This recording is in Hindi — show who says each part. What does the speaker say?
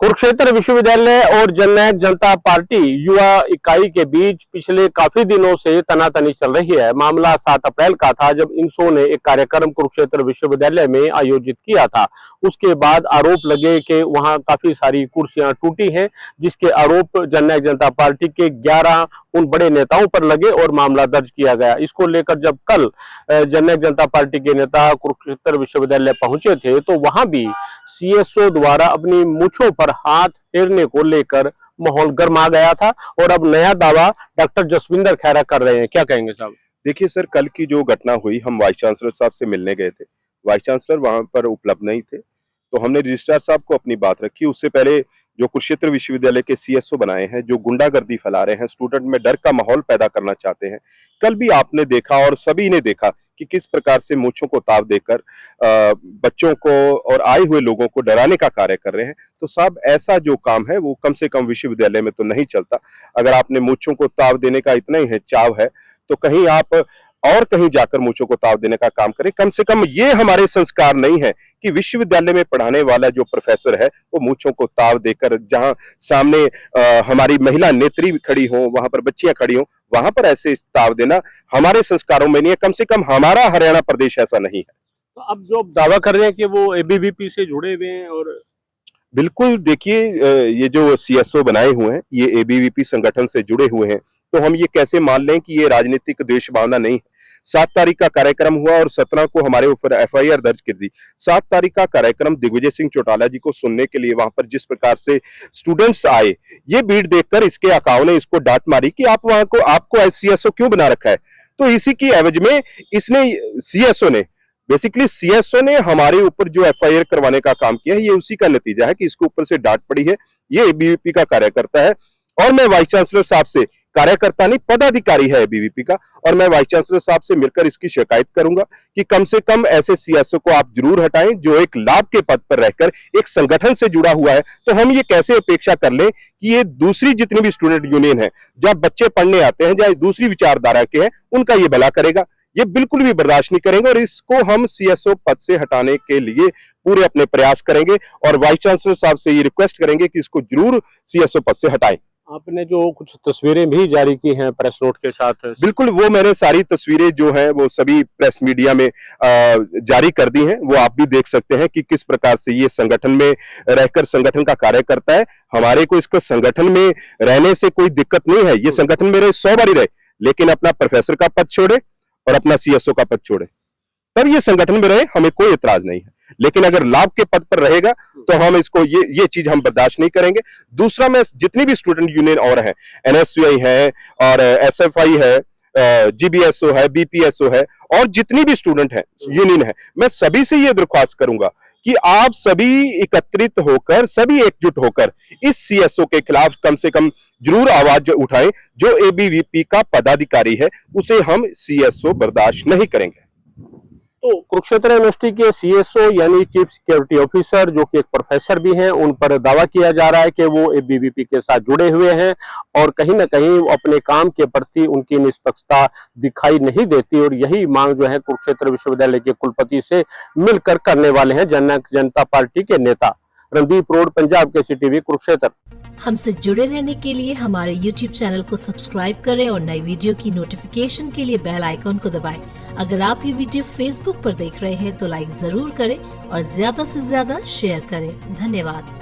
Speaker 1: कुरुक्षेत्र विश्वविद्यालय और जननायक जनता पार्टी युवा इकाई के बीच पिछले काफी दिनों से तनातनी चल रही है। मामला 7 अप्रैल का था जब इनसो ने एक कार्यक्रम कुरुक्षेत्र विश्वविद्यालय में आयोजित किया था। उसके बाद आरोप लगे कि वहां काफी सारी कुर्सियां टूटी हैं, जिसके आरोप जननायक जनता पार्टी के 11 उन बड़े नेताओं पर लगे और मामला दर्ज किया गया। इसको लेकर जब कल जननायक जनता पार्टी के नेता कुरुक्षेत्र विश्वविद्यालय पहुंचे थे तो वहां भी सीएसओ द्वारा अपनी मूंछों पर हाथ फेरने को लेकर माहौल गर्मा गया था और अब नया दावा डॉक्टर जसविंदर खैरा कर रहे हैं। क्या कहेंगे साहब?
Speaker 2: देखिए सर, कल की जो घटना हुई, हम वाइस चांसलर साहब से मिलने गए थे। वाइस चांसलर वहां पर उपलब्ध नहीं थे, तो हमने रजिस्ट्रार साहब को अपनी बात रखी। उससे पहले जो कुरुक्षेत्र विश्वविद्यालय के सीएसओ बनाए हैं, जो गुंडागर्दी फैला रहे हैं, स्टूडेंट में डर का माहौल पैदा करना चाहते हैं, कल भी आपने देखा और सभी ने देखा कि किस प्रकार से मूंछों को ताव देकर बच्चों को और आए हुए लोगों को डराने का कार्य कर रहे हैं। तो साहब, ऐसा जो काम है वो कम से कम विश्वविद्यालय में तो नहीं चलता। अगर आपने मूंछों को ताव देने का इतना ही है, चाव है, तो कहीं आप और कहीं जाकर मूंछों को ताव देने का काम करें। कम से कम ये हमारे संस्कार नहीं है कि विश्वविद्यालय में पढ़ाने वाला जो प्रोफेसर है वो मूंछों को ताव देकर, जहां सामने हमारी महिला नेत्री खड़ी हो, वहां पर बच्चियां खड़ी हो, वहां पर ऐसे ताव देना हमारे संस्कारों में नहीं है। कम से कम हमारा हरियाणा प्रदेश ऐसा नहीं है।
Speaker 1: तो अब जो दावा कर रहे हैं कि वो एबीवीपी से जुड़े हुए हैं और
Speaker 2: बिल्कुल, देखिए, ये जो सीएसओ बनाए हुए हैं ये एबीवीपी संगठन से जुड़े हुए हैं, तो हम ये कैसे मान लें कि ये राजनीतिक द्वेष भावना नहीं है। 7 तारीख का कार्यक्रम हुआ और 17 को हमारे ऊपर एफआईआर दर्ज कर दी। 7 तारीख का कार्यक्रम दिग्विजय सिंह चौटाला जी को सुनने के लिए वहां पर जिस प्रकार से स्टूडेंट्स आए, ये भीड़ देखकर इसके आकाओं ने इसको डांट मारी कि आप वहां को आपको सीएसओ क्यों बना रखा है। तो इसी की एवज में इसने सीएसओ ने हमारे ऊपर जो एफआईआर करवाने का काम किया है, ये उसी का नतीजा है कि इसके ऊपर से डांट पड़ी है। ये एबीवीपी का कार्यकर्ता है और मैं वाइस चांसलर साहब से, कार्यकर्ता नहीं पदाधिकारी है एबीवीपी का, और मैं वाइस चांसलर साहब से मिलकर इसकी शिकायत करूंगा कि कम से कम ऐसे सीएसओ को आप जरूर हटाएं जो एक लाभ के पद पर रहकर एक संगठन से जुड़ा हुआ है। तो हम ये कैसे अपेक्षा कर लें कि ये दूसरी जितनी भी स्टूडेंट यूनियन है, जब बच्चे पढ़ने आते हैं, चाहे दूसरी विचारधारा के हैं, उनका ये भला करेगा? ये बिल्कुल भी बर्दाश्त नहीं करेंगे और इसको हम सीएसओ पद से हटाने के लिए पूरे अपने प्रयास करेंगे और वाइस चांसलर साहब से ये रिक्वेस्ट करेंगे कि इसको जरूर सीएसओ पद से हटाएं।
Speaker 1: आपने जो कुछ तस्वीरें भी जारी की हैं प्रेस नोट के साथ,
Speaker 2: बिल्कुल, वो मैंने सारी तस्वीरें जो हैं वो सभी प्रेस मीडिया में जारी कर दी हैं। वो आप भी देख सकते हैं कि किस प्रकार से ये संगठन में रहकर संगठन का कार्य करता है। हमारे को इसको संगठन में रहने से कोई दिक्कत नहीं है, ये संगठन में रहे 100 बारी रहे, लेकिन अपना प्रोफेसर का पद छोड़े और अपना सीएसओ का पद छोड़े, तब ये संगठन में रहे, हमें कोई एतराज नहीं है। लेकिन अगर लाभ के पद पर रहेगा तो हम इसको ये चीज हम बर्दाश्त नहीं करेंगे। दूसरा, मैं जितनी भी स्टूडेंट यूनियन और है, एनएसयूआई है और एसएफआई है, जीबीएसओ है, बीपीएसओ है और जितनी भी स्टूडेंट है यूनियन है, मैं सभी से ये दरख्वास्त करूंगा कि आप सभी एकत्रित होकर, सभी एकजुट होकर इस सीएसओ के खिलाफ कम से कम जरूर आवाज उठाएं। जो एबीवीपी का पदाधिकारी है उसे हम सीएसओ बर्दाश्त नहीं करेंगे।
Speaker 1: तो कुरुक्षेत्र यूनिवर्सिटी के सीएसओ यानी चीफ सिक्योरिटी ऑफिसर, जो कि एक प्रोफेसर भी हैं, उन पर दावा किया जा रहा है कि वो एबीवीपी के साथ जुड़े हुए हैं और कहीं ना कहीं अपने काम के प्रति उनकी निष्पक्षता दिखाई नहीं देती और यही मांग जो है कुरुक्षेत्र विश्वविद्यालय के कुलपति से मिलकर करने वाले हैं जननायक जनता पार्टी के नेता। रणदीप रोड, पंजाब के सीटीवी, कुरुक्षेत्र।
Speaker 3: हमसे जुड़े रहने के लिए हमारे YouTube चैनल को सब्सक्राइब करें और नई वीडियो की नोटिफिकेशन के लिए बेल आइकॉन को दबाएं। अगर आप ये वीडियो Facebook पर देख रहे हैं तो लाइक जरूर करें और ज्यादा से ज्यादा शेयर करें। धन्यवाद।